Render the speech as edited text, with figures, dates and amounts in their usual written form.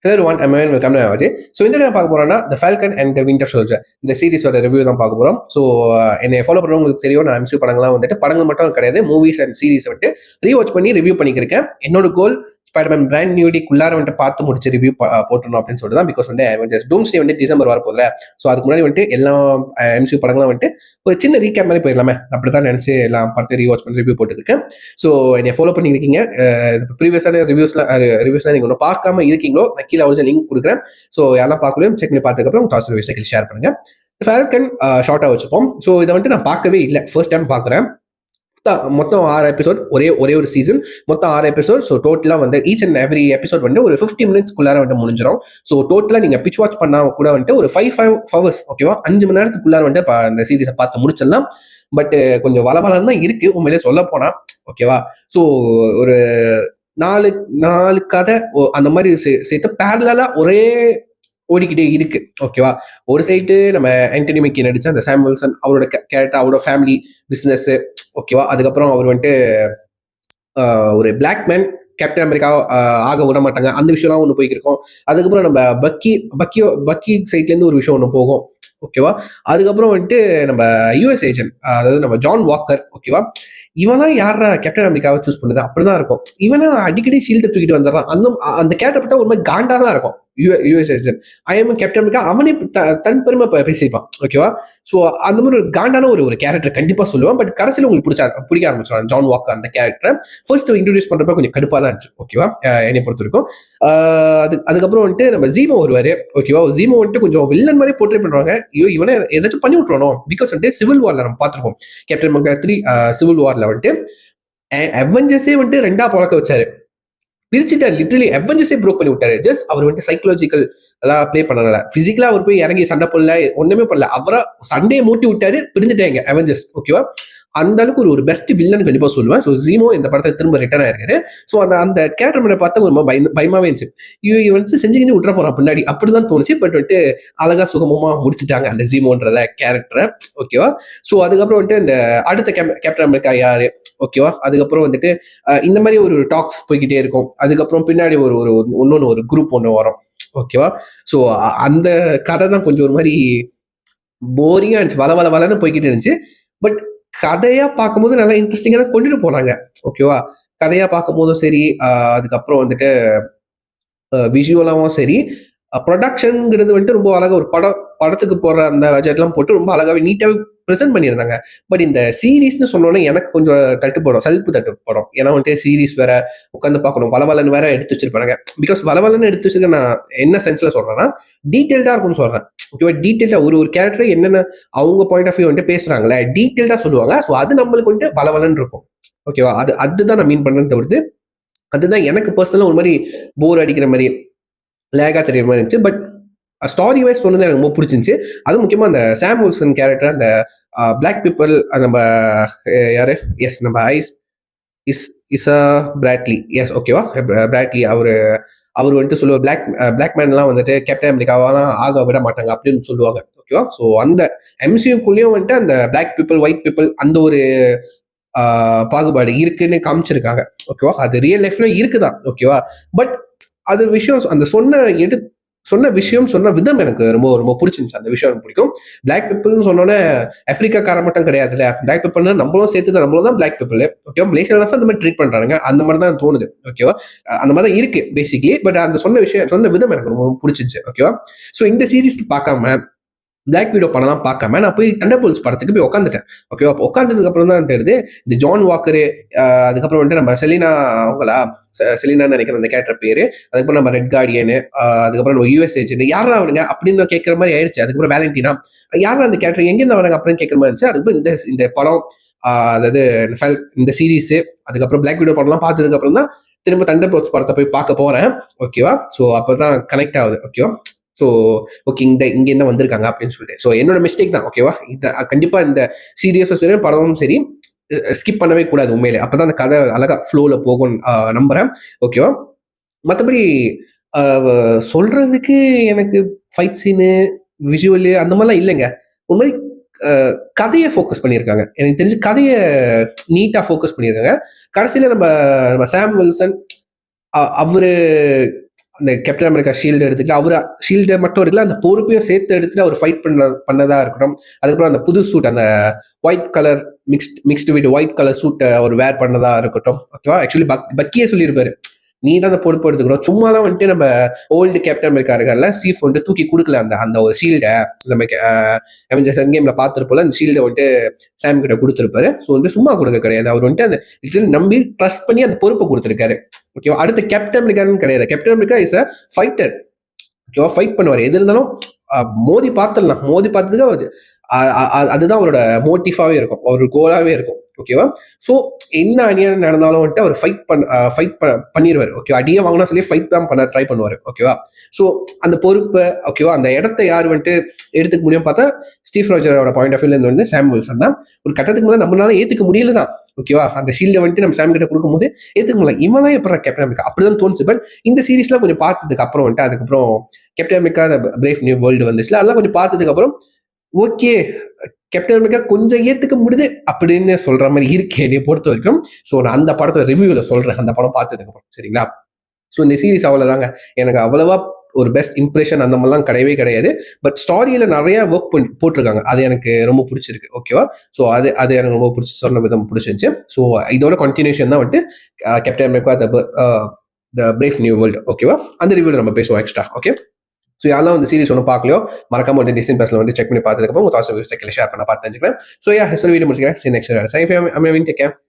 Hello ஒன் அமேன் welcome ஆச்சு. ஸோ இந்த நான் பார்க்க போறோம்னா the Falcon and the Winter Soldier இந்த சீரிஸோட ரிவ்யூ தான் பார்க்க போறோம். ஸோ என்னை ஃபாலோ பண்ணுறவங்களுக்கு தெரியும், நான் எம்சியூ படங்கள்லாம் வந்துட்டு படங்கள் மட்டும் கிடையாது, மூவிஸ் அண்ட் சீரிஸ் வந்துட்டு ரீவாச் பண்ணி ரிவ்யூ பண்ணியிருக்கேன். என்னோட கோல் ஸ்பைடர்மேன் பிராண்ட் நியூடிக்குள்ளார வந்துட்டு பார்த்து முடிச்சு ரிவ்யூ போட்டணும் அப்படின்னு சொல்லிட்டு தான். பிகாஸ் வந்து அவெஞ்சர்ஸ் டூம்ஸ்டே வந்து டிசம்பர் வர போதுல. ஸோ அதுக்கு முன்னாடி வந்துட்டு எல்லா எம்சியூ படங்களும் வந்துட்டு ஒரு சின்ன ரீகேப் மாதிரி போயிடலாமே அப்படி தான் நினச்சி எல்லாம் பார்த்து ரீவாச் பண்ணி ரிவ்யூ போட்டுருக்கேன். ஸோ என்னை ஃபாலோ பண்ணியிருக்கீங்க. ப்ரீவியஸான ரிவ்யூஸ்லாம் நீங்கள் ஒன்றும் பார்க்காம இருக்கீங்களோ, நான் கீழே ஒரு லிங்க் கொடுக்குறேன். ஸோ யாரெல்லாம் பார்க்கலையும் செக் பண்ணி பார்த்ததுக்கப்புறம் டாஸ் ரிவ்யூஸ் ஷேர் பண்ணுங்க. ஃபால்கன் ஷார்ட்டாக வச்சுப்போம். ஸோ இதை வந்துட்டு நான் பார்க்கவே இல்லை, ஃபர்ஸ்ட் டைம் பார்க்குறேன். மொத்தம் 6 எபிசோட், ஒரே ஒரு சீசன், மொத்தம் 6 எபிசோட். ஸோ டோட்டலாக வந்து ஈச் அண்ட் எவ்ரி எபிசோட் வந்து ஒரு 50 மினிட்ஸ்க்குள்ளார வந்து முடிஞ்சிடும். ஸோ டோட்டலாக நீங்கள் பிச் வாட்ச் பண்ணால் கூட வந்துட்டு ஒரு 5 ஹவர்ஸ், ஓகேவா, 5 மணி நேரத்துக்குள்ளார வந்து அந்த சீரீஸை பார்த்து முடிச்சிடலாம். பட் கொஞ்சம் வளவளம் தான் இருக்கு உண்மையிலே சொல்ல போனா, ஓகேவா. ஸோ ஒரு 4 கதை அந்த மாதிரி சேர்த்து பேரலா ஒரே ஓடிக்கிட்டே இருக்கு, ஓகேவா. ஒரு சைடு நம்ம ஆண்டனி மேக்கி நடிச்ச அந்த சாம் வில்சன், அவரோட கேரக்டர், அவரோட ஃபேமிலி பிஸ்னஸ், ஓகேவா. அதுக்கப்புறம் அவர் வந்துட்டு ஒரு பிளாக் மேன் கேப்டன் அமெரிக்கா ஆக விட மாட்டாங்க, அந்த விஷயம்லாம் ஒன்று போய்க்கிருக்கோம். அதுக்கப்புறம் நம்ம பக்கி சைட்லேருந்து ஒரு விஷயம் ஒன்று போகும், ஓகேவா. அதுக்கப்புறம் வந்துட்டு நம்ம யூஎஸ் ஏஜென்ட், அதாவது நம்ம ஜான் வாக்கர், ஓகேவா. இவனா யாரா கேப்டன் அமெரிக்காவை சூஸ் பண்ணுது அப்படிதான் இருக்கும். இவனா அடிக்கடி ஷீல்டை தூக்கிட்டு வந்துடுறான். அந்த கேரக்டர் பார்த்தா ஒரு மாதிரி காண்டா தான் இருக்கும். US agent I'm Captain America, அவனே தன் பெருமை பேசிப்பான், ஓகேவா. ஸோ அந்த மாதிரி ஒரு காண்டான ஒரு கேரக்டர் கண்டிப்பா சொல்லுவான். பட் கடைசியில் உங்களுக்கு பிடிக்க ஆரம்பிச்சிடும் ஜான் வாக்கர் அந்த கேரக்டர். ஃபர்ஸ்ட் இன்ட்ரோடியூஸ் பண்றப்ப கொஞ்சம் கடுப்பா தான் இருந்துச்சு, ஓகேவா, என்னை பொறுத்த வரைக்கும். அதுக்கப்புறம் வந்துட்டு நம்ம ஜீமோ வருவாரு, ஓகேவா. ஜீமோ வந்துட்டு கொஞ்சம் வில்லன் மாதிரி போர்ட்ரே பண்றாங்க. ஐயோ இவனை ஏதாச்சும் பண்ணி விட்டுறணும். பிகாஸ் வந்துட்டு சிவில் வார்ல நம்ம பார்த்துருப்போம், கேப்டன் அமெரிக்கா 3 சிவில் வார்ல வந்துட்டு அவெஞ்சர்ஸே வந்துட்டு 2 பழக்க வச்சாரு, பிரிச்சுட்டாரு. லிட்டரலி அவெஞ்சர்ஸே ப்ரோக் பண்ணி விட்டாரு. ஜஸ்ட் அவர் வந்துட்டு சைக்கலாஜிக்கல் எல்லாம் ப்ளே பண்ணல, பிசிக்கலா அவர் போய் இறங்கி சண்டை போடல, ஒண்ணுமே பண்ணல. அவரை சண்டையை மூட்டி விட்டாரு, பிரிஞ்சுட்டாங்க அவெஞ்சர்ஸ், ஓகேவா. அந்த அளவுக்கு ஒரு பெஸ்ட் வில்லன் கண்டிப்பா சொல்லுவேன். ஸோ ஜீமோ இந்த படத்தை திரும்ப ரிட்டர்ன் ஆயிருக்காரு. ஸோ அந்த கேரக்டர் மேல பார்த்தா ஒரு பயமாவே இருந்துச்சு. இவன் வந்து செஞ்சு விட்டுற போறான் பின்னாடி அப்படிதான் தோணுச்சு. பட் வந்துட்டு அழகா சுகமமா முடிச்சுட்டாங்க அந்த ஜீமோன்றத கேரக்டரை, ஓகேவா. ஸோ அதுக்கப்புறம் வந்துட்டு இந்த அடுத்த கேப்டன் அமெரிக்கா யாரு, ஓகேவா. அதுக்கப்புறம் வந்துட்டு இந்த மாதிரி ஒரு டாக்ஸ் போய்கிட்டே இருக்கும். அதுக்கப்புறம் பின்னாடி ஒரு குரூப் ஒன்று வரும், ஓகேவா. ஸோ அந்த கதை தான் கொஞ்சம் ஒரு மாதிரி போரிங்கா இருந்துச்சு, வளன்னு போய்கிட்டு இருந்துச்சு. பட் கதையா பார்க்கும்போது நல்லா இன்ட்ரெஸ்டிங்கா கொண்டுட்டு போனாங்க, ஓகேவா. கதையா பார்க்கும் போதும் சரி, அதுக்கப்புறம் வந்துட்டு விஷுவலாவும் சரி, ப்ரொடக்ஷனுங்கிறது வந்துட்டு ரொம்ப அழகா ஒரு படத்துக்கு போற அந்த பட்ஜெட்லாம் போட்டு ரொம்ப அழகாவே நீட்டாவே ப்ரெசென்ட் பண்ணியிருந்தாங்க. பட் இந்த சீரீஸ்னு சொன்னோன்னே எனக்கு கொஞ்சம் சலிப்பு தட்டுப்படும். ஏன்னா வந்துட்டு சீரீஸ் வேற உட்காந்து பார்க்கணும், வளவலன்னு வேற எடுத்து வச்சிருப்பாங்க. பிகாஸ் வளவலன்னு எடுத்து வச்சிருக்க நான் என்ன சென்ஸ்ல சொல்றேன்னா, டீட்டெயில்டா இருக்கும்னு சொல்றேன், ஓகேவா. டீட்டெயில்டா ஒரு கேரக்டர் என்னென்ன அவங்க பாயிண்ட் ஆஃப் வியூ வந்துட்டு பேசுறாங்களே, டீட்டெயில்டா சொல்லுவாங்க. ஸோ அது நம்மளுக்கு வந்துட்டு வளவலன்னு இருக்கும், ஓகேவா. அதுதான் நான் மீன் பண்ணேன்னு தவிர்த்து, அதுதான் எனக்கு பர்சனலா ஒரு மாதிரி போர் அடிக்கிற மாதிரி லேகா தெரியுற மாதிரி இருந்துச்சு. பட் ஸ்டாரி வைஸ் சொன்னது எனக்கு ரொம்ப பிடிச்சிருந்துச்சு. அதுவும் முக்கியமாக அந்த சாம் வில்சன் கேரக்டர், அந்த பிளாக் பீப்புள், நம்ம யாரு, எஸ் நம்ம இசா பிராட்லி, எஸ், ஓகேவா. பிராட்லி அவர் வந்துட்டு சொல்லுவார், பிளாக் மேன்லாம் வந்துட்டு கேப்டன் அமெரிக்காவெல்லாம் ஆக விட மாட்டாங்க அப்படின்னு சொல்லுவாங்க, ஓகேவா. ஸோ அந்த எம்சியூக்குள்ளேயும் வந்துட்டு அந்த பிளாக் பீப்புள், ஒயிட் பீப்புள், அந்த ஒரு பாகுபாடு இருக்குன்னு காமிச்சிருக்காங்க, ஓகேவா. அது ரியல் லைஃப்ல இருக்குதான், ஓகேவா. பட் அது விஷயம், அந்த சொன்ன விஷயம், சொன்ன விதம் எனக்கு ரொம்ப ரொம்ப பிடிச்சிருந்துச்சு. அந்த விஷயம் எனக்கு பிடிக்கும். பிளாக் பீப்புள்னு சொன்னோன்னே ஆப்பிரிக்காக்கார மட்டும் கிடையாதுல்ல, பிளாக் பீப்புள்னா நம்மளும் சேர்த்து தான், நம்மளும் தான் பிளாக் பீப்புள், ஓகேவா. மலேசியால தான் அந்த மாதிரி ட்ரீட் பண்றாங்க, அந்த மாதிரி தான் தோணுது, ஓகேவா. அந்த மாதிரி தான் இருக்கு பேசிக்லி. பட் அந்த சொன்ன விதம் எனக்கு ரொம்ப பிடிச்சிருச்சு, ஓகேவா. ஸோ இந்த சீரீஸ் பார்க்காம பிளாக் வீடோ படம்லாம் பார்க்காம நான் போய் தண்டர்போல்ஸ் படத்துக்கு போய் உட்காந்துட்டேன், ஓகேவா. உட்காந்ததுக்கு அப்புறம் தான் தெரியுது இந்த ஜான் வாக்கரு, அதுக்கப்புறம் நம்ம செலினா, அவங்களா செலினான்னு நினைக்கிற அந்த கேரக்டர் பேரு, அதுக்கப்புறம் நம்ம ரெட் கார்டியனு, அதுக்கப்புறம் நம்ம யூஎஸ் ஏஜென்ட், யாரா அவனுங்க அப்படின்னு கேட்கற மாதிரி ஆயிடுச்சு. அதுக்கப்புறம் வேலண்டினா, யாரா அந்த கேரக்டர், எங்கேருந்து வராங்க அப்படின்னு கேட்கற மாதிரி இருந்துச்சு. அதுக்கப்புறம் இந்த படம், அதாவது இந்த சீரீஸ், அதுக்கப்புறம் பிளாக் வீடோ படம்லாம் பார்த்ததுக்கு அப்புறம் தான் திரும்ப தண்டர்போல்ஸ் படத்தை போய் பார்க்க போறேன், ஓகேவா. ஸோ அப்பதான் கனெக்ட் ஆகுது, ஓகேவா. ஸோ ஓகே, இங்கே என்ன வந்திருக்காங்க அப்படின்னு சொல்லிட்டு. ஸோ என்னோட மிஸ்டேக் தான், ஓகேவா. கண்டிப்பா இந்த சீரியஸும் சரி படமும் சரி ஸ்கிப் பண்ணவே கூடாது உண்மையிலே. அப்பதான் அந்த கதை அழகா ஃப்ளோல போகும் நம்புறேன், ஓகேவா. மற்றபடி சொல்றதுக்கு எனக்கு ஃபைட் சீனு, விஷுவலு அந்த மாதிரிலாம் இல்லைங்க. ஒரு மாதிரி கதையை ஃபோக்கஸ் பண்ணியிருக்காங்க. எனக்கு தெரிஞ்சு கதையை நீட்டாக ஃபோக்கஸ் பண்ணியிருக்காங்க. கடைசியில் நம்ம சாம் வில்சன் அவரு அந்த கேப்டன் அமெரிக்கா ஷீல்டு எடுத்துட்டு அவரு ஷீல்டை மட்டும் எடுக்கல, அந்த பொறுப்பையும் சேர்த்து எடுத்துட்டு அவர் ஃபைட் பண்ணதா இருக்கட்டும். அதுக்கப்புறம் அந்த புது சூட், அந்த white colour mixed with white colour சூட்டை அவர் வேர் பண்ணதா இருக்கட்டும். ஓகேவா, ஆக்சுவலி பக்கியே சொல்லியிருப்பாரு, நீ தான் அந்த பொறுப்பு எடுத்துக்கணும், சும்மாலாம் வந்துட்டு நம்ம ஓல்டு கேப்டன் அமெரிக்கா இருக்கார்ல சீஃப் வந்துட்டு தூக்கி கொடுக்கல அந்த அந்த ஒரு ஷீல்டை. நம்ம அவெஞ்சர்ஸ் எண்ட்கேம்ல பார்த்துருப்போல, அந்த ஷீல்டை வந்துட்டு சாம் கிட்ட கொடுத்துருப்பாரு. ஸோ வந்து சும்மா கொடுக்க கிடையாது, அவர் வந்துட்டு அந்த நம்பி ட்ரஸ்ட் பண்ணி அந்த பொறுப்பை கொடுத்துருக்காரு. ஓகேவா, அடுத்த கேப்டன் அமெரிக்கான்னு கிடையாது, captain America is a fighter. ஓகேவா, ஃபைட் பண்ணுவார், எது இருந்தாலும் மோதி பார்த்துடலாம், மோதி பார்த்ததுக்கு அதுதான் அவரோட மோட்டிவாவே இருக்கும், அவரோட கோலாவே இருக்கும். ஓகேவா, ஸோ என்ன அநியாயம் நடந்தாலும் வந்துட்டு அவர் ஃபைட் பண்ணிடுவார். ஓகேவா, அடியே வாங்கினா சொல்லி ஃபைட் தான் பண்ண ட்ரை பண்ணுவார். ஓகேவா, ஸோ அந்த பொறுப்பை, ஓகேவா, அந்த இடத்த யார் வந்துட்டு எடுத்துக்க முடியும் பார்த்தா ஸ்டீவ் ராஜரோட பாயிண்ட் ஆஃப் வியூல வந்து சாம் வில்சன் தான். ஒரு கட்டத்துக்கு மேலே நம்மளால ஏற்றுக்க முடியல தான். ஓகேவா, அந்த ஷீல்டை வந்துட்டு நம்ம சாம் கிட்ட கொடுக்கும்போது ஏற்றுக்க முடியல, இவன் தான் எப்பறம் கேப்டன் அமெரிக்கா அப்படிதான் தோணுச்சு. பட் இந்த சீரீஸ்லாம் கொஞ்சம் பார்த்ததுக்கு அப்புறம் வந்துட்டு, அதுக்கப்புறம் Captain America Brave New World வந்துச்சுல, அதெல்லாம் கொஞ்சம் பார்த்ததுக்கு அப்புறம் ஓகே, கேப்டன் அமெரிக்கா கொஞ்சம் ஏத்துக்க முடியுது அப்படின்னு சொல்ற மாதிரி இருக்கு என்னை பொறுத்த வரைக்கும். ஸோ நான் அந்த படத்தை ரிவ்யூல சொல்றேன், அந்த படம் பார்த்ததுக்கு அப்புறம். சரிங்களா, ஸோ இந்த சீரிஸ் அவ்வளவுதாங்க. எனக்கு அவ்வளவா ஒரு பெஸ்ட் இம்ப்ரெஷன் அந்த மாதிரிலாம் கிடையவே கிடையாது. பட் ஸ்டாரியில நிறைய ஒர்க் போட்டிருக்காங்க, அது எனக்கு ரொம்ப பிடிச்சிருக்கு. ஓகேவா, ஸோ அது எனக்கு ரொம்ப பிடிச்சி, சொன்ன விதம் பிடிச்சிருந்துச்சு. ஸோ இதோட கண்டினியூஷன் தான் வந்துட்டு கேப்டன் அமெரிக்கா த பிரேவ் நியூ வேர்ல்டு. ஓகேவா, அந்த ரிவ்யூல நம்ம பேசுவோம் எக்ஸ்ட்ரா. ஓகே, ஸோ யாரெல்லாம் வந்து சீரிஸ் ஒன்றும் பார்க்கலையோ மறக்காம வந்து டிஸ்னி ப்ளஸ்ல வந்து செக் பண்ணி பார்த்ததுக்கப்புறம் உங்க தாட்ஸ் ஷேர் பண்ண பார்த்து தெரிஞ்சுக்கிறேன். ஸோ யா, வீடியோ முடிச்சுக்கிறேன். நெக்ஸ்ட்